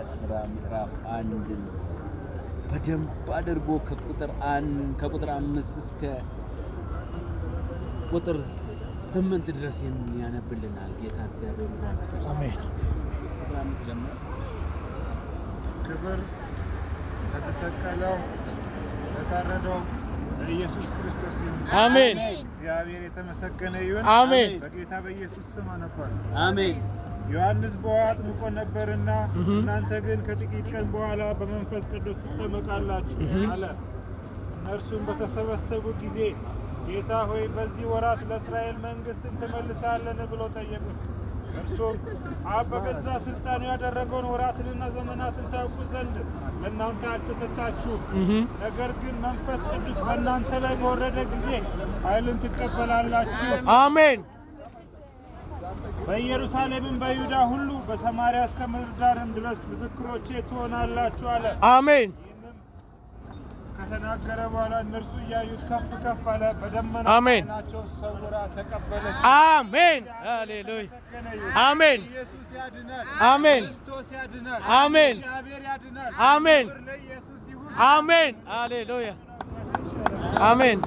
ሐዋርያት ሥራ ምዕራፍ 1 በደንብ አድርጎ ከቁጥር 5 እስከ ቁጥር 8 ድረስ ያነብልናል ጌታ እግዚአብሔር ይመስገን። አሜን። ቁጥር 5 ጀምሮ ክብር ለተሰቀለው ለታረደው ለኢየሱስ ክርስቶስ ይሁን። አሜን። እግዚአብሔር የተመሰገነ ይሁን። አሜን። በጌታ በኢየሱስ ስም አነባለሁ። አሜን። ዮሐንስ በውኃ አጥምቆ ነበርና እናንተ ግን ከጥቂት ቀን በኋላ በመንፈስ ቅዱስ ትጠመቃላችሁ አለ። እነርሱም በተሰበሰቡ ጊዜ ጌታ ሆይ በዚህ ወራት ለእስራኤል መንግሥትን ትመልሳለን ብሎ ጠየቁት። እርሱም አብ በገዛ ስልጣኑ ያደረገውን ወራትንና ዘመናትን ታውቁ ዘንድ ለእናንተ አልተሰጣችሁም። ነገር ግን መንፈስ ቅዱስ በእናንተ ላይ በወረደ ጊዜ ኃይልን ትቀበላላችሁ። አሜን። በኢየሩሳሌምም በይሁዳ ሁሉ በሰማርያ እስከ ምድር ዳርም ድረስ ምስክሮቼ ትሆናላችሁ አለ። አሜን። ከተናገረ በኋላ እነርሱ እያዩት ከፍ ከፍ አለ፣ በደመና ዓይናቸው ሰውራ ተቀበለች። አሜን። ሃሌሉያ። አሜን። ኢየሱስ ያድናል። አሜን። ክርስቶስ ያድናል። አሜን። እግዚአብሔር ያድናል። አሜን። ክብር ለኢየሱስ ይሁን። አሜን። ሃሌሉያ። አሜን።